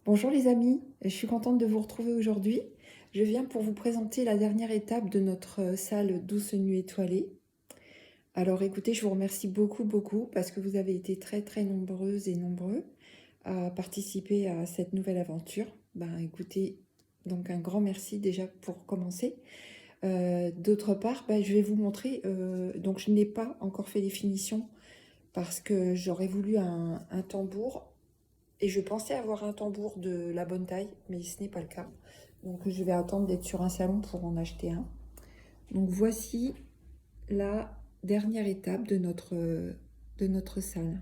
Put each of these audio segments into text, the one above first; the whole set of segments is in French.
Bonjour les amis, je suis contente de vous retrouver aujourd'hui. Je viens pour vous présenter la dernière étape de notre salle Douce Nuit étoilée. Alors écoutez, je vous remercie beaucoup parce que vous avez été très nombreuses et nombreux à participer à cette nouvelle aventure. Écoutez, donc un grand merci déjà pour commencer. D'autre part, je vais vous montrer, donc je n'ai pas encore fait les finitions parce que j'aurais voulu un tambour. Et je pensais avoir un tambour de la bonne taille, mais ce n'est pas le cas. Donc je vais attendre d'être sur un salon pour en acheter un. Donc voici la dernière étape de notre salle.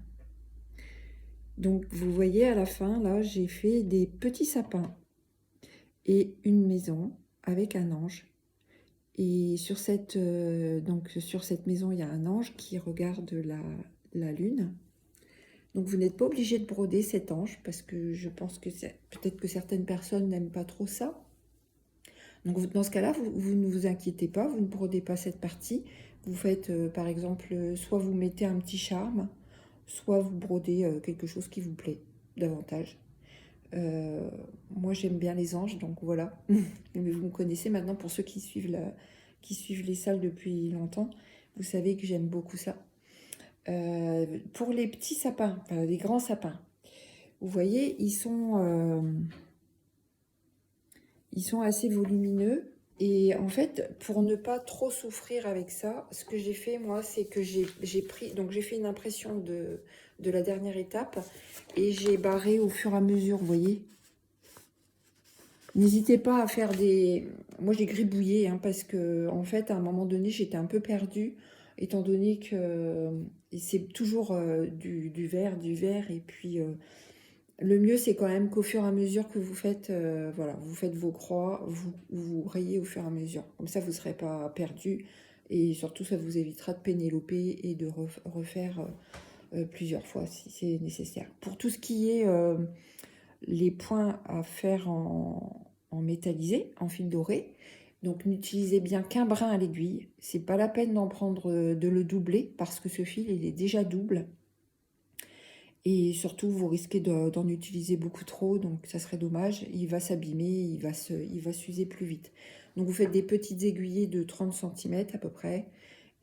Donc vous voyez à la fin, là, j'ai fait des petits sapins et une maison avec un ange. Et sur sur cette maison, il y a un ange qui regarde la lune. Donc vous n'êtes pas obligé de broder cet ange parce que je pense que peut-être que certaines personnes n'aiment pas trop ça. Donc dans ce cas-là, vous ne vous inquiétez pas, vous ne brodez pas cette partie. Vous faites par exemple, soit vous mettez un petit charme, soit vous brodez quelque chose qui vous plaît davantage. Euh, Moi j'aime bien les anges, donc voilà. Mais vous me connaissez maintenant pour ceux qui suivent les salles depuis longtemps. Vous savez que j'aime beaucoup ça. Pour les petits sapins, enfin les grands sapins, vous voyez, ils sont assez volumineux. Et en fait, pour ne pas trop souffrir avec ça, ce que j'ai fait, moi, c'est que j'ai fait une impression de la dernière étape et j'ai barré au fur et à mesure, vous voyez. N'hésitez pas à faire des... Moi, j'ai gribouillé, hein, parce que, en fait, à un moment donné, j'étais un peu perdue, étant donné que c'est toujours du vert, et puis... le mieux, c'est quand même qu'au fur et à mesure que vous faites, voilà, vous faites vos croix, vous rayez au fur et à mesure. Comme ça, vous ne serez pas perdu. Et surtout, ça vous évitera de pénéloper et de refaire plusieurs fois si c'est nécessaire. Pour tout ce qui est les points à faire en métallisé, en fil doré, donc n'utilisez bien qu'un brin à l'aiguille. C'est pas la peine d'en prendre, de le doubler parce que ce fil, il est déjà double. Et surtout, vous risquez d'en utiliser beaucoup trop, donc ça serait dommage. Il va s'abîmer, il va s'user plus vite. Donc vous faites des petites aiguillées de 30 cm à peu près.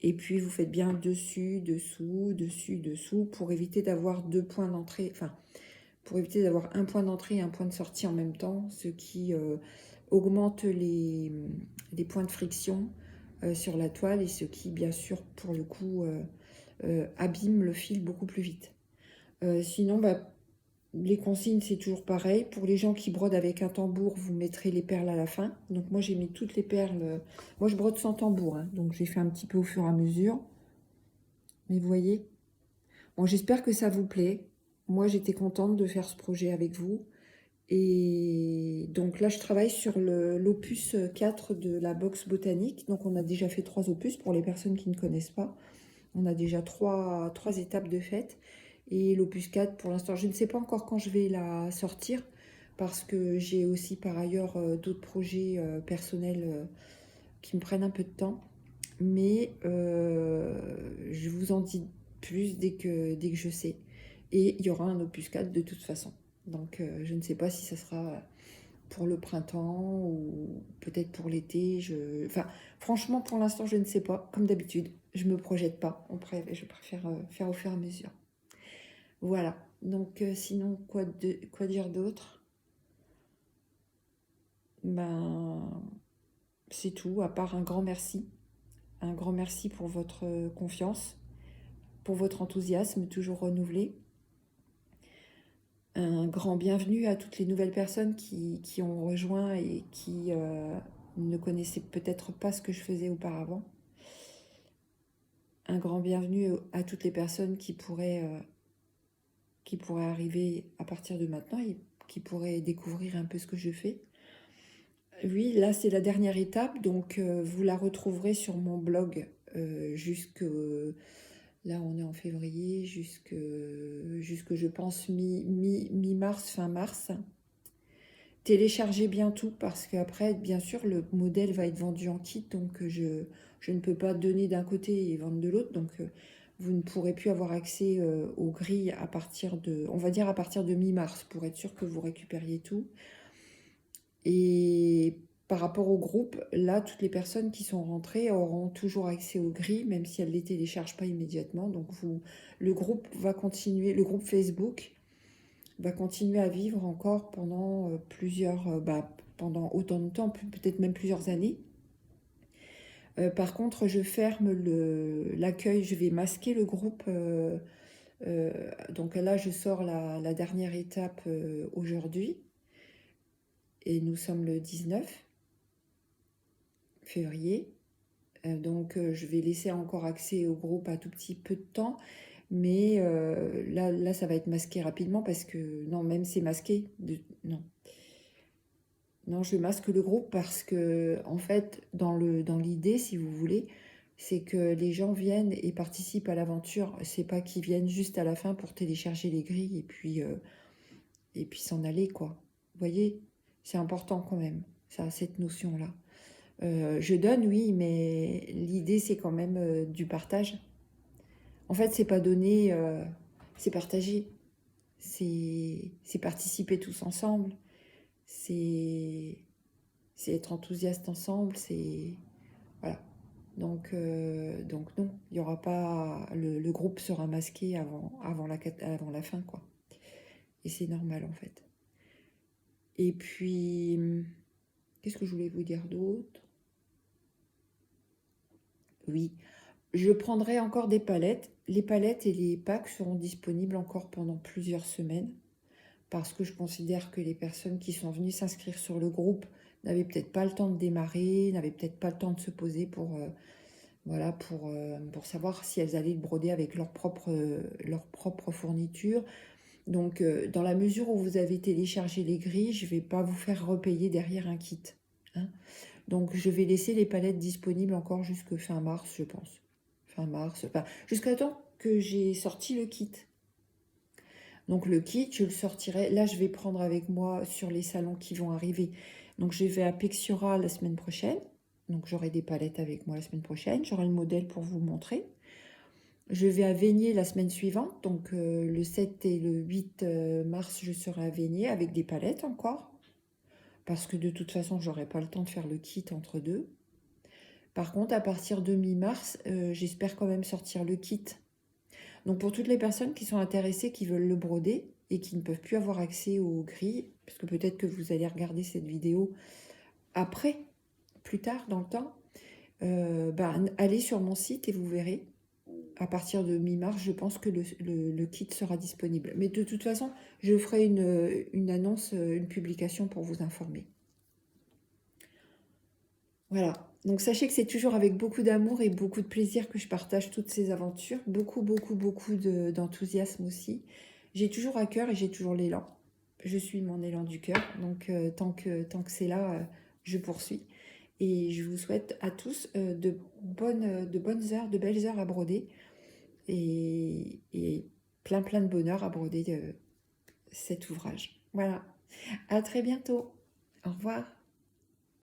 Et puis vous faites bien dessus, dessous, dessus, dessous, pour éviter d'avoir deux points d'entrée, enfin, pour éviter d'avoir un point d'entrée et un point de sortie en même temps, ce qui augmente les points de friction sur la toile et ce qui, bien sûr, pour le coup, abîme le fil beaucoup plus vite. Sinon, les consignes, c'est toujours pareil. Pour les gens qui brodent avec un tambour, vous mettrez les perles à la fin. Donc moi, j'ai mis toutes les perles. Moi, je brode sans tambour, hein, donc j'ai fait un petit peu au fur et à mesure. Mais vous voyez. Bon, j'espère que ça vous plaît. Moi, j'étais contente de faire ce projet avec vous. Et donc là, je travaille sur l'opus 4 de la box botanique. Donc on a déjà fait 3 opus pour les personnes qui ne connaissent pas. On a déjà trois étapes de fête. Et l'opus 4, pour l'instant, je ne sais pas encore quand je vais la sortir, parce que j'ai aussi par ailleurs d'autres projets personnels qui me prennent un peu de temps. Mais je vous en dis plus dès que je sais. Et il y aura un opus 4 de toute façon. Donc je ne sais pas si ça sera pour le printemps ou peut-être pour l'été. Enfin, franchement, pour l'instant, je ne sais pas. Comme d'habitude, je ne me projette pas. Je préfère faire au fur et à mesure. Voilà. Donc, sinon, quoi dire d'autre? Ben, c'est tout, à part un grand merci. Un grand merci pour votre confiance, pour votre enthousiasme toujours renouvelé. Un grand bienvenue à toutes les nouvelles personnes qui ont rejoint et qui ne connaissaient peut-être pas ce que je faisais auparavant. Un grand bienvenue à toutes les personnes qui pourraient arriver à partir de maintenant et qui pourraient découvrir un peu ce que je fais. Oui, là c'est la dernière étape, donc vous la retrouverez sur mon blog jusque... Là on est en février, jusque je pense mi-mars, fin mars. Téléchargez bien tout parce qu'après, bien sûr, le modèle va être vendu en kit, donc je ne peux pas donner d'un côté et vendre de l'autre. Donc vous ne pourrez plus avoir accès aux grilles à partir de, on va dire à partir de mi-mars, pour être sûr que vous récupériez tout. Et par rapport au groupe, là, toutes les personnes qui sont rentrées auront toujours accès aux grilles, même si elles ne les téléchargent pas immédiatement. Donc le groupe va continuer, le groupe Facebook va continuer à vivre encore pendant pendant autant de temps, peut-être même plusieurs années. Par contre, je ferme l'accueil, je vais masquer le groupe. Donc là, je sors la dernière étape aujourd'hui. Et nous sommes le 19 février. Donc je vais laisser encore accès au groupe à tout petit peu de temps. Mais là, ça va être masqué rapidement parce que... Non, même c'est masqué. Non. Non, je masque le groupe parce que, en fait, dans l'idée, si vous voulez, c'est que les gens viennent et participent à l'aventure. C'est pas qu'ils viennent juste à la fin pour télécharger les grilles et puis s'en aller, quoi. Vous voyez, c'est important quand même, ça, cette notion-là. Je donne, oui, mais l'idée, c'est quand même du partage. En fait, c'est pas donner, c'est partager. C'est participer tous ensemble. C'est être enthousiaste ensemble. C'est... Voilà. Donc non, il y aura pas... Le groupe sera masqué avant la fin, quoi. Et c'est normal, en fait. Et puis, qu'est-ce que je voulais vous dire d'autre? Oui, je prendrai encore des palettes. Les palettes et les packs seront disponibles encore pendant plusieurs semaines parce que je considère que les personnes qui sont venues s'inscrire sur le groupe n'avaient peut-être pas le temps de démarrer, n'avaient peut-être pas le temps de se poser voilà, pour savoir si elles allaient le broder avec leur propre fourniture. Donc, dans la mesure où vous avez téléchargé les grilles, je ne vais pas vous faire repayer derrière un kit, hein. Donc, je vais laisser les palettes disponibles encore jusque fin mars, je pense. Fin mars, enfin, jusqu'à temps que j'ai sorti le kit. Donc, le kit, je le sortirai. Là, je vais prendre avec moi sur les salons qui vont arriver. Donc, je vais à Pexiora la semaine prochaine. Donc, j'aurai des palettes avec moi la semaine prochaine. J'aurai le modèle pour vous montrer. Je vais à Vénier la semaine suivante. Donc, le 7 et le 8 mars, je serai à Vénier avec des palettes encore. Parce que de toute façon, j'aurai pas le temps de faire le kit entre deux. Par contre, à partir de mi-mars, j'espère quand même sortir le kit. Donc pour toutes les personnes qui sont intéressées, qui veulent le broder et qui ne peuvent plus avoir accès aux grilles, parce que peut-être que vous allez regarder cette vidéo après, plus tard dans le temps, allez sur mon site et vous verrez. À partir de mi-mars, je pense que le kit sera disponible. Mais de toute façon, je ferai une annonce, une publication pour vous informer. Voilà, donc sachez que c'est toujours avec beaucoup d'amour et beaucoup de plaisir que je partage toutes ces aventures. Beaucoup, beaucoup, beaucoup d'enthousiasme aussi. J'ai toujours à cœur et j'ai toujours l'élan. Je suis mon élan du cœur, donc tant que c'est là, je poursuis. Et je vous souhaite à tous de bonnes heures, de belles heures à broder et plein de bonheur à broder cet ouvrage. Voilà, à très bientôt. Au revoir.